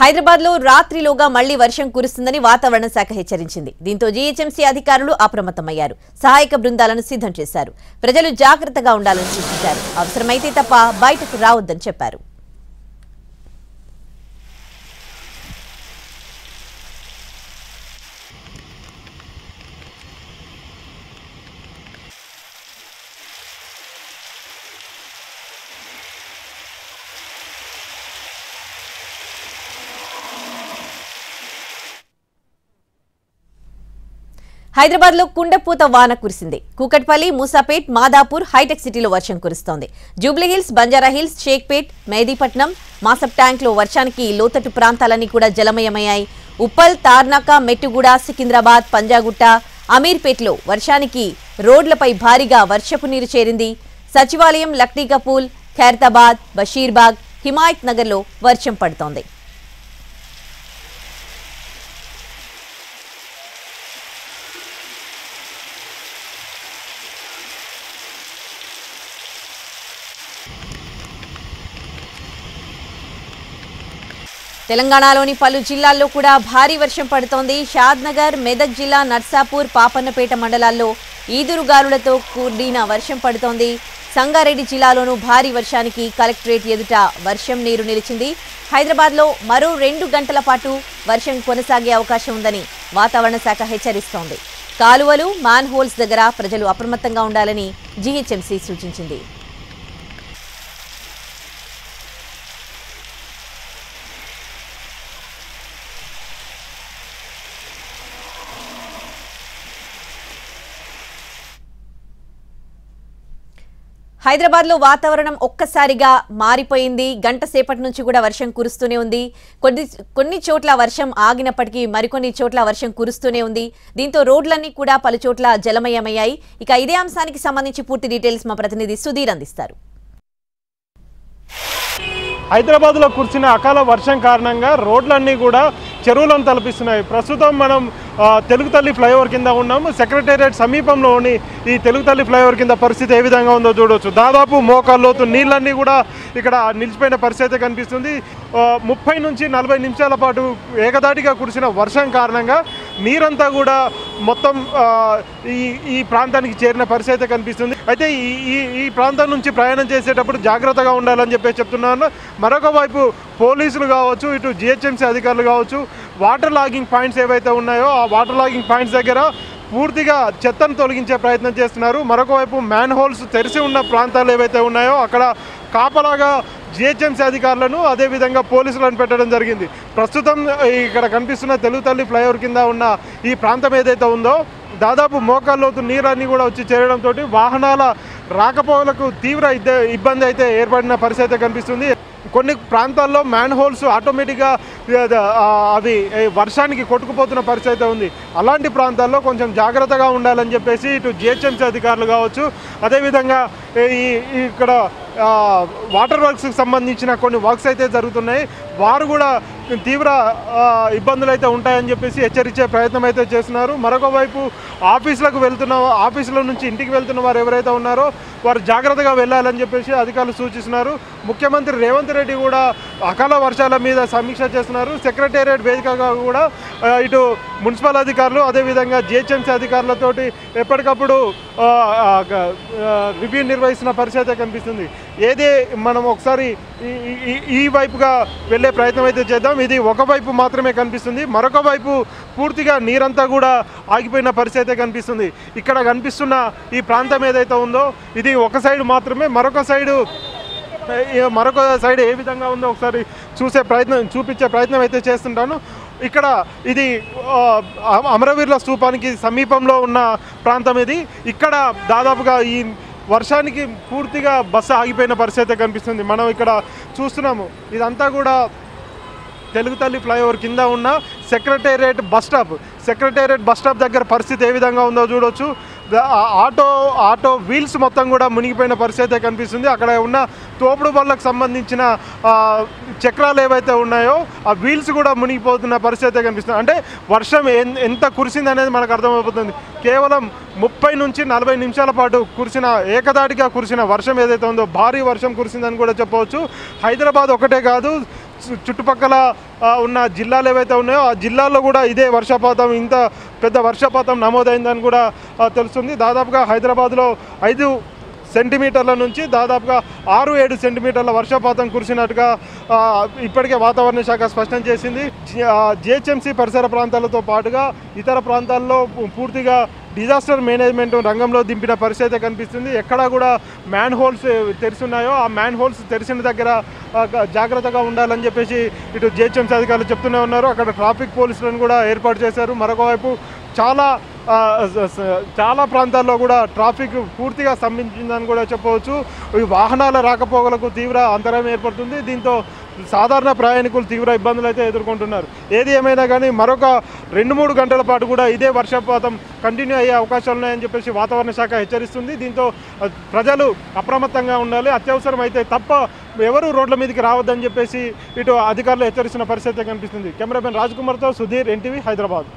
హైదరాబాద్లో రాత్రిలోగా మళ్లీ వర్షం కురుస్తుందని వాతావరణ శాఖ హెచ్చరించింది. దీంతో జీహెచ్ఎంసీ అధికారులు అప్రమత్తమయ్యారు. సహాయక బృందాలను సిద్ధం చేశారు. ప్రజలు జాగ్రత్తగా ఉండాలని సూచించారు. అవసరమైతే తప్ప బయటకు రావద్దని చెప్పారు. హైదరాబాద్లో కుండపోత వాన కురిసింది. కూకట్పల్లి, మూసాపేట్, మాదాపూర్, హైటెక్ సిటీలో వర్షం కురుస్తోంది. జూబ్లీహిల్స్, బంజారాహిల్స్, షేక్పేట్, మెహదీపట్నం, మాసప్ ట్యాంక్లో వర్షానికి లోతట్టు ప్రాంతాలన్నీ కూడా జలమయమయ్యాయి. ఉప్పల్, తార్నాక, మెట్టుగూడ, సికింద్రాబాద్, పంజాగుట్ట, అమీర్పేట్లో వర్షానికి రోడ్లపై భారీగా వర్షపు నీరు చేరింది. సచివాలయం, లక్డీకపూల్, ఖైరతాబాద్, బషీర్బాగ్, హిమాయత్ నగర్లో వర్షం పడుతోంది. తెలంగాణలోని పలు జిల్లాల్లో కూడా భారీ వర్షం పడుతోంది. షాద్నగర్, మెదక్ జిల్లా నర్సాపూర్, పాపన్నపేట మండలాల్లో ఈదురుగాలులతో కూడిన వర్షం పడుతోంది. సంగారెడ్డి జిల్లాలోనూ భారీ వర్షానికి కలెక్టరేట్ ఎదుట వర్షం నీరు నిలిచింది. హైదరాబాద్లో మరో 2 గంటల పాటు వర్షం కొనసాగే అవకాశం ఉందని వాతావరణ శాఖ హెచ్చరిస్తోంది. కాలువలు, మ్యాన్ హోల్స్ దగ్గర ప్రజలు అప్రమత్తంగా ఉండాలని జీహెచ్ఎంసీ సూచించింది. హైదరాబాద్లో వాతావరణం ఒక్కసారిగా మారిపోయింది. గంట సేపటి నుంచి కూడా వర్షం కురుస్తూనే ఉంది. కొన్ని చోట్ల వర్షం ఆగినప్పటికీ మరికొన్ని చోట్ల వర్షం కురుస్తూనే ఉంది. దీంతో రోడ్లన్నీ కూడా పలు చోట్ల జలమయమయ్యాయి. ఇక ఇదే అంశానికి సంబంధించి పూర్తి డీటెయిల్స్ మా ప్రతినిధి సుధీర్ అందిస్తారు. హైదరాబాద్లో కురిసిన అకాల వర్షం కారణంగా రోడ్లన్నీ కూడా చెరువులను తలపిస్తున్నాయి. ప్రస్తుతం మనం తెలుగు తల్లి ఫ్లైఓవర్ కింద ఉన్నాము. సెక్రటేరియట్ సమీపంలోని ఈ తెలుగు తల్లి ఫ్లైఓవర్ కింద పరిస్థితి ఏ విధంగా ఉందో చూడవచ్చు. దాదాపు మోకాల్లోతు నీళ్ళన్నీ కూడా ఇక్కడ నిలిచిపోయిన పరిస్థితి కనిపిస్తుంది. 30 నుంచి 40 నిమిషాల పాటు ఏకదాటిగా కురిసిన వర్షం కారణంగా నీరంతా కూడా మొత్తం ఈ ప్రాంతానికి చేరిన పరిస్థితి కనిపిస్తుంది. అయితే ఈ ప్రాంతం నుంచి ప్రయాణం చేసేటప్పుడు జాగ్రత్తగా ఉండాలని చెప్పి చెప్తున్నాను. మరొక వైపు పోలీసులు కావచ్చు, ఇటు జిహెచ్ఎంసీ అధికారులు కావచ్చు, వాటర్ లాగింగ్ పాయింట్స్ ఏవైతే ఉన్నాయో ఆ వాటర్ లాగింగ్ పాయింట్స్ దగ్గర పూర్తిగా చెత్తను తొలగించే ప్రయత్నం చేస్తున్నారు. మరొక వైపు మ్యాన్ హోల్స్ తెరిచి ఉన్న ప్రాంతాలు ఏవైతే ఉన్నాయో అక్కడ కాపలాగా జిహెచ్ఎంసీ అధికారులను అదేవిధంగా పోలీసులను పెట్టడం జరిగింది. ప్రస్తుతం ఇక్కడ కనిపిస్తున్న తెలుగు తల్లి ఫ్లైఓవర్ కింద ఉన్న ఈ ప్రాంతం ఏదైతే ఉందో దాదాపు మోకాల్లోతు నీరన్నీ కూడా వచ్చి చేరడంతో వాహనాల రాకపోకలకు తీవ్ర ఇబ్బంది అయితే ఏర్పడిన పరిస్థితి కనిపిస్తుంది. కొన్ని ప్రాంతాల్లో మ్యాన్ హోల్స్ ఆటోమేటిక్గా అవి వర్షానికి కొట్టుకుపోతున్న పరిస్థితి ఉంది. అలాంటి ప్రాంతాల్లో కొంచెం జాగ్రత్తగా ఉండాలని చెప్పేసి ఇటు జిహెచ్ఎంసీ అధికారులు కావచ్చు, అదేవిధంగా ఇక్కడ వాటర్ వర్క్స్కి సంబంధించిన కొన్ని వర్క్స్ అయితే జరుగుతున్నాయి. వారు కూడా తీవ్ర ఇబ్బందులు అయితే ఉంటాయని చెప్పేసి హెచ్చరించే ప్రయత్నం అయితే చేస్తున్నారు. మరొక వైపు ఆఫీసుల నుంచి ఇంటికి వెళ్తున్న వారు ఎవరైతే ఉన్నారో వారు జాగ్రత్తగా వెళ్ళాలని చెప్పేసి అధికారులు సూచిస్తున్నారు. ముఖ్యమంత్రి రేవంత్ రెడ్డి కూడా అకాల వర్షాల మీద సమీక్ష చేస్తున్నారు. సెక్రటేరియట్ వేదికగా కూడా ఇటు మున్సిపల్ అధికారులు అదేవిధంగా జిహెచ్ఎంసీ అధికారులతోటి ఎప్పటికప్పుడు రివ్యూ నిర్వహిస్తున్న పరిస్థితి కనిపిస్తుంది. ఏదే మనం ఒకసారి ఈ వైపుగా వెళ్ళే ప్రయత్నం అయితే చేద్దాం. ఇది ఒకవైపు మాత్రమే కనిపిస్తుంది. మరొక వైపు పూర్తిగా నీరంతా కూడా ఆగిపోయిన పరిస్థితి కనిపిస్తుంది. ఇక్కడ కనిపిస్తున్న ఈ ప్రాంతం ఏదైతే ఉందో ఇది ఒక సైడ్ మాత్రమే. మరొక సైడ్ ఏ విధంగా ఉందో ఒకసారి చూపించే ప్రయత్నం అయితే చేస్తుంటాను. ఇక్కడ ఇది అమరవీరుల స్తూపానికి సమీపంలో ఉన్న ప్రాంతం ఇది. ఇక్కడ దాదాపుగా ఈ వర్షానికి పూర్తిగా బస్సు ఆగిపోయిన పరిస్థితి కనిపిస్తుంది. మనం ఇక్కడ చూస్తున్నాము. ఇదంతా కూడా తెలుగు తల్లి ఫ్లైఓవర్ కింద ఉన్న సెక్రటేరియట్ బస్ స్టాప్ దగ్గర పరిస్థితి ఏ విధంగా ఉందో చూడవచ్చు. ఆటో వీల్స్ మొత్తం కూడా మునిగిపోయిన పరిస్థితి కనిపిస్తుంది. అక్కడ ఉన్న తోపుడు బళ్ళకు సంబంధించిన చక్రాలు ఏవైతే ఉన్నాయో ఆ వీల్స్ కూడా మునిగిపోతున్న పరిస్థితి కనిపిస్తుంది. అంటే వర్షం ఎంత కురిసింది అనేది మనకు అర్థమైపోతుంది. కేవలం 30 నుంచి 40 నిమిషాల పాటు ఏకదాటిగా కురిసిన వర్షం ఏదైతే ఉందో భారీ వర్షం కురిసిందని కూడా చెప్పవచ్చు. హైదరాబాద్ ఒకటే కాదు, చుట్టుపక్కల ఉన్న జిల్లాలు ఏవైతే ఉన్నాయో ఆ జిల్లాల్లో కూడా ఇదే వర్షపాతం, ఇంత పెద్ద వర్షపాతం నమోదైందని కూడా తెలుస్తుంది. దాదాపుగా హైదరాబాద్లో 5 సెంటీమీటర్ల నుంచి దాదాపుగా 6-7 సెంటీమీటర్ల వర్షపాతం కురిసినట్టుగా ఇప్పటికే వాతావరణ శాఖ స్పష్టం చేసింది. జిహెచ్ఎంసీ పరిసర ప్రాంతాలతో పాటుగా ఇతర ప్రాంతాల్లో పూర్తిగా డిజాస్టర్ మేనేజ్మెంట్ రంగంలో దింపిన పరిస్థితి కనిపిస్తుంది. ఎక్కడా కూడా మ్యాన్ హోల్స్ తెరిచున్నాయో ఆ మ్యాన్ హోల్స్ తెరిచిన దగ్గర జాగ్రత్తగా ఉండాలని చెప్పేసి ఇటు జిహెచ్ఎంసీ అధికారులు చెప్తూనే ఉన్నారు. అక్కడ ట్రాఫిక్ పోలీసులను కూడా ఏర్పాటు చేశారు. మరొక వైపు చాలా ప్రాంతాల్లో కూడా ట్రాఫిక్ పూర్తిగా స్తంభించిందని కూడా చెప్పవచ్చు. ఈ వాహనాల రాకపోకలకు తీవ్ర అంతరాయం ఏర్పడుతుంది. దీంతో సాధారణ ప్రయాణికులు తీవ్ర ఇబ్బందులు అయితే ఎదుర్కొంటున్నారు. ఏది ఏమైనా కానీ మరొక 2-3 గంటల పాటు కూడా ఇదే వర్షపాతం కంటిన్యూ అయ్యే అవకాశాలు ఉన్నాయని చెప్పేసి వాతావరణ శాఖ హెచ్చరిస్తుంది. దీంతో ప్రజలు అప్రమత్తంగా ఉండాలి. అత్యవసరం అయితే తప్ప ఎవరు రోడ్ల మీదకి రావద్దని చెప్పేసి ఇటు అధికారులు హెచ్చరిస్తున్న పరిస్థితి కనిపిస్తుంది. కెమెరామెన్ రాజ్ కుమార్తో సుధీర్, ఎన్టీవీ, హైదరాబాద్.